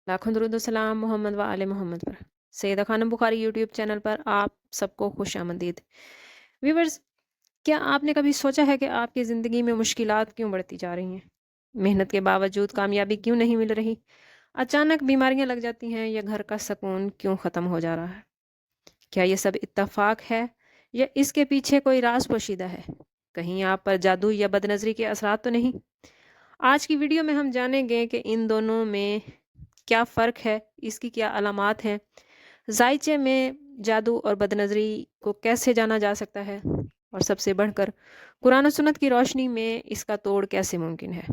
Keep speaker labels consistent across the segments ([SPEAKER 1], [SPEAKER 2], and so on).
[SPEAKER 1] लाखों दरूद सलाम मोहम्मद व आले मोहम्मद पर। सैयदा खानम बुखारी यूट्यूब चैनल पर आप सबको खुश आमदीद। व्यूवर्स, क्या आपने कभी सोचा है कि आपकी ज़िंदगी में मुश्किलात क्यों बढ़ती जा रही हैं? मेहनत के बावजूद कामयाबी क्यों नहीं मिल रही? अचानक बीमारियां लग जाती हैं या घर का सुकून क्यों ख़त्म हो जा रहा है? क्या ये सब इत्तेफाक है या इसके पीछे कोई राज पोशीदा है? कहीं आप पर जादू या बदनज़री के असरात तो नहीं? आज की वीडियो में हम जानेंगे कि इन दोनों में क्या फ़र्क है, इसकी क्या अलामात हैं, जायचे में जादू और बदनज़री को कैसे जाना जा सकता है, और सबसे बढ़कर कुरान और सुन्नत की रोशनी में इसका तोड़ कैसे मुमकिन है।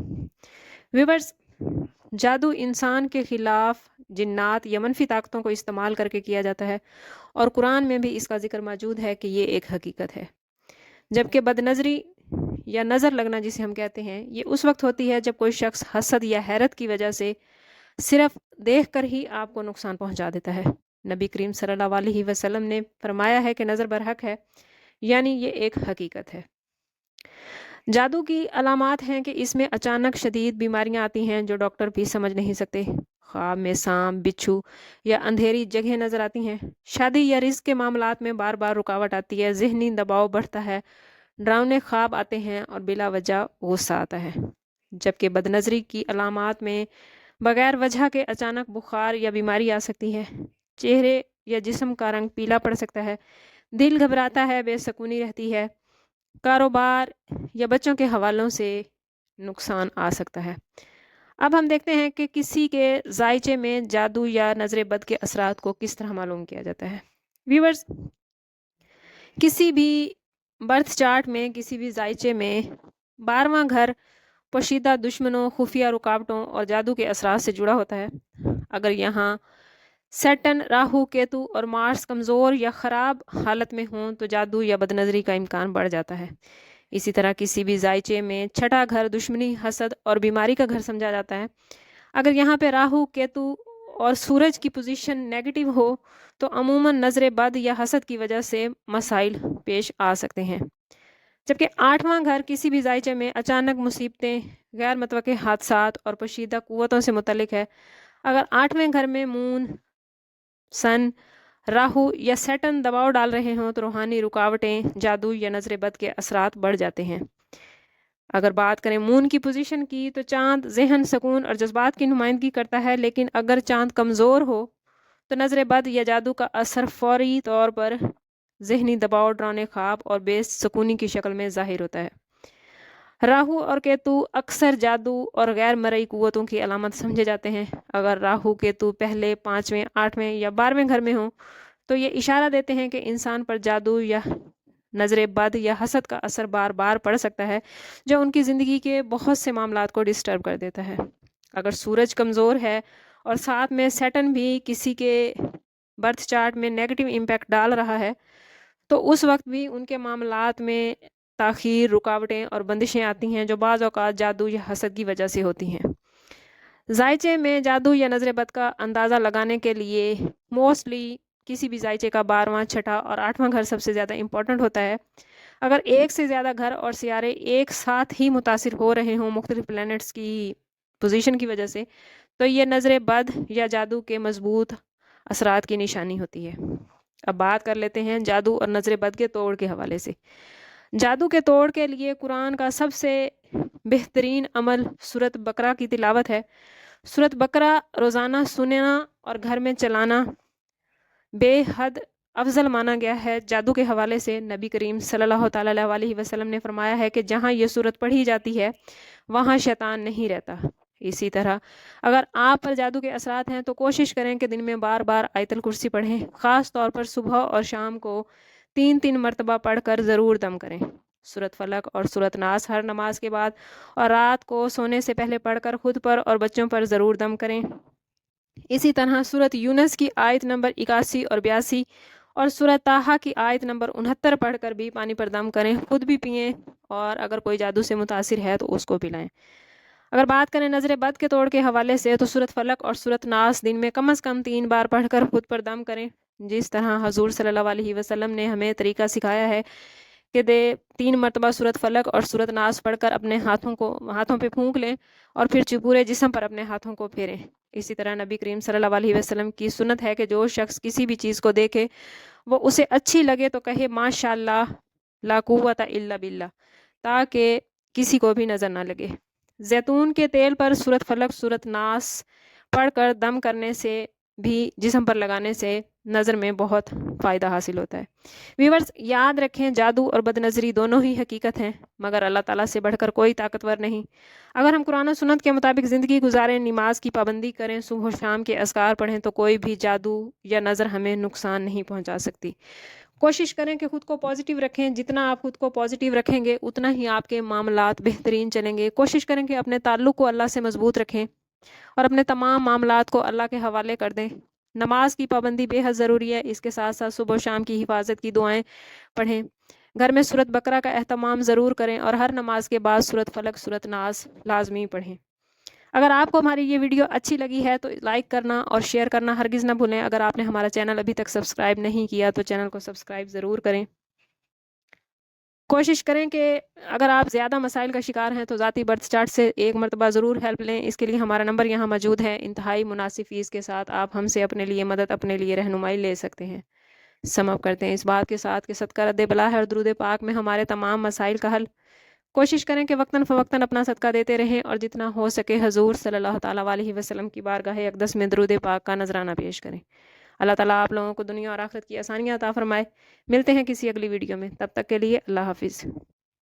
[SPEAKER 1] व्यूवर्स, जादू इंसान के ख़िलाफ़ जिन्नात या मनफी ताकतों को इस्तेमाल करके किया जाता है और कुरान में भी इसका ज़िक्र मौजूद है कि ये एक हकीकत है। जबकि बदनज़री या नज़र लगना जिसे हम कहते हैं, ये उस वक्त होती है जब कोई शख्स हसद या हैरत की वजह से सिर्फ देखकर ही आपको नुकसान पहुंचा देता है। नबी करीम सल्लल्लाहु अलैहि वसल्लम ने फरमाया है कि नज़र बरहक है, यानी ये एक हकीकत है। जादू की अलामात हैं कि इसमें अचानक शदीद बीमारियां आती हैं जो डॉक्टर भी समझ नहीं सकते। ख्वाब में सांप, बिच्छू या अंधेरी जगह नज़र आती हैं। शादी या रिस्क के मामलात में बार बार रुकावट आती है। जहनी दबाव बढ़ता है, डरावने ख्वाब आते हैं और बिला वजह गुस्सा आता है। जबकि बदनज़री की अलामात में बगैर वजह के अचानक बुखार या बीमारी आ सकती है। चेहरे या जिस्म का रंग पीला पड़ सकता है, दिल घबराता है, बेसुकूनी रहती है, कारोबार या बच्चों के हवालों से नुकसान आ सकता है। अब हम देखते हैं कि किसी के जायचे में जादू या नज़र बद के असरात को किस तरह मालूम किया जाता है। व्यूवर्स, किसी भी बर्थ चार्ट में किसी भी जायचे में 12वां घर पोशीदा दुश्मनों, खुफिया रुकावटों और जादू के असरात से जुड़ा होता है। अगर यहाँ सैटर्न, राहु, केतु और मार्स कमज़ोर या ख़राब हालत में हों तो जादू या बदनज़री का इम्कान बढ़ जाता है। इसी तरह किसी भी जायचे में छठा घर दुश्मनी, हसद और बीमारी का घर समझा जाता है। अगर यहाँ पे राहु, केतु और सूरज की पोजीशन नेगेटिव हो तो अमूमन नज़र बद या हसद की वजह से मसाइल पेश आ सकते हैं। जबकि 8वां घर किसी भी जायचे में अचानक मुसीबतें, गैर मुतवक्के हादसात और पोशीदा कुव्वतों से मुतल्लिक है। अगर 8वें घर में मून, सन, राहु या सैटर्न दबाव डाल रहे हों तो रूहानी रुकावटें, जादू या नज़र बद के असरात बढ़ जाते हैं। अगर बात करें मून की पोजीशन की तो चांद जहन, सुकून और जज्बात की नुमाइंदगी करता है, लेकिन अगर चांद कमज़ोर हो तो नज़र बद या जादू का असर फौरी तौर पर जहनी दबाव, डरावने ख्वाब और बेसुकूनी की शक्ल में ज़ाहिर होता है। राहु और केतु अक्सर जादू और गैर मरई कुव्वतों की अलामत समझे जाते हैं। अगर राहु केतु पहले 5वें, 8वें या 12वें घर में हों तो ये इशारा देते हैं कि इंसान पर जादू या नज़र बद या हसद का असर बार बार पड़ सकता है, जो उनकी ज़िंदगी के बहुत से मामलात को डिस्टर्ब कर देता है। अगर सूरज कमज़ोर है और साथ में सैटर्न भी किसी के बर्थ चार्ट में नेगेटिव इम्पैक्ट डाल रहा है तो उस वक्त भी उनके मामलात में ताख़ीर, रुकावटें और बंदिशें आती हैं जो बाज़ औक़ात जादू या हसद की वजह से होती हैं। जायचे में जादू या नज़र बद का अंदाज़ा लगाने के लिए मोस्टली किसी भी जायचे का 12वां, छठा और 8वां घर सबसे ज़्यादा इम्पॉर्टेंट होता है। अगर एक से ज़्यादा घर और सियारे एक साथ ही मुतासिर हो रहे हों मुख्तलिफ प्लैनेट्स की पोजीशन की वजह से, तो ये नज़र बद या जादू के मजबूत असरात की निशानी होती है। अब बात कर लेते हैं जादू और नज़र बद के तोड़ के हवाले से। जादू के तोड़ के लिए कुरान का सबसे बेहतरीन अमल सूरत बकरा की तिलावत है। सूरत बकरा रोज़ाना सुनना और घर में चलाना बेहद अफजल माना गया है। जादू के हवाले से नबी करीम सल्लल्लाहु अलैहि वसल्लम ने फरमाया है कि जहाँ ये सूरत पढ़ी जाती है वहाँ शैतान नहीं रहता। इसी तरह अगर आप पर जादू के असरात हैं तो कोशिश करें कि दिन में बार बार आयतल कुर्सी पढ़ें। ख़ास तौर पर सुबह और शाम को 3-3 मरतबा पढ़कर ज़रूर दम करें। सूरत फलक और सूरत नास हर नमाज के बाद और रात को सोने से पहले पढ़कर खुद पर और बच्चों पर ज़रूर दम करें। इसी तरह सूरत यूनस की आयत नंबर 81 और 82 और सूरत ताहा की आयत नंबर 69 पढ़कर भी पानी पर दम करें, खुद भी पिएं और अगर कोई जादू से मुतासिर है तो उसको पिलाएं। अगर बात करें नज़र बद के तोड़ के हवाले से तो सूरत फलक और सूरत नास दिन में कम से कम 3 बार पढ़कर खुद पर दम करें। जिस तरह हजूर सल्लल्लाहु अलैहि वसल्लम ने हमें तरीका सिखाया है कि 3 मरतबा सूरत फलक और सूरत नास पढ़कर अपने हाथों पे फूंक लें और फिर पूरे जिस्म पर अपने हाथों को फेरें। اسی طرح نبی کریم صلی اللہ علیہ وسلم کی سنت ہے کہ جو شخص کسی بھی چیز کو دیکھے وہ اسے اچھی لگے تو کہے ماشاء اللہ لا قوت الا باللہ، تاکہ کسی کو بھی نظر نہ لگے۔ زیتون کے تیل پر سورۃ فلق، سورۃ ناس پڑھ کر دم کرنے سے بھی جسم پر لگانے سے نظر میں بہت فائدہ حاصل ہوتا ہے۔ ویورز یاد رکھیں، جادو اور بد نظری دونوں ہی حقیقت ہیں، مگر اللہ تعالیٰ سے بڑھ کر کوئی طاقتور نہیں۔ اگر ہم قرآن و سنت کے مطابق زندگی گزاریں، نماز کی پابندی کریں، صبح و شام کے اذکار پڑھیں، تو کوئی بھی جادو یا نظر ہمیں نقصان نہیں پہنچا سکتی۔ کوشش کریں کہ خود کو پازیٹیو رکھیں، جتنا آپ خود کو پازیٹیو رکھیں گے اتنا ہی آپ کے معاملات بہترین چلیں گے۔ کوشش کریں کہ اپنے تعلق کو اللہ سے مضبوط رکھیں اور اپنے تمام معاملات کو اللہ کے حوالے کر دیں۔ نماز کی پابندی بے حد ضروری ہے، اس کے ساتھ ساتھ صبح و شام کی حفاظت کی دعائیں پڑھیں۔ گھر میں سورۃ بقرہ کا اہتمام ضرور کریں اور ہر نماز کے بعد سورۃ فلق، سورۃ ناس لازمی پڑھیں۔ اگر آپ کو ہماری یہ ویڈیو اچھی لگی ہے تو لائک کرنا اور شیئر کرنا ہرگز نہ بھولیں۔ اگر آپ نے ہمارا چینل ابھی تک سبسکرائب نہیں کیا تو چینل کو سبسکرائب ضرور کریں۔ کوشش کریں کہ اگر آپ زیادہ مسائل کا شکار ہیں تو ذاتی برتھ چارٹ سے ایک مرتبہ ضرور ہیلپ لیں۔ اس کے لیے ہمارا نمبر یہاں موجود ہے، انتہائی مناسب فیس کے ساتھ آپ ہم سے اپنے لیے مدد، اپنے لیے رہنمائی لے سکتے ہیں۔ سم اپ کرتے ہیں اس بات کے ساتھ کہ صدقہ رد بلا ہے اور درود پاک میں ہمارے تمام مسائل کا حل۔ کوشش کریں کہ وقتاً فوقتاً اپنا صدقہ دیتے رہیں اور جتنا ہو سکے حضور صلی اللہ تعالیٰ علیہ وسلم کی بارگاہ اقدس میں درود پاک کا نذرانہ پیش کریں۔ اللہ تعالیٰ آپ لوگوں کو دنیا اور آخرت کی آسانیاں عطا فرمائے۔ ملتے ہیں کسی اگلی ویڈیو میں، تب تک کے لیے اللہ حافظ۔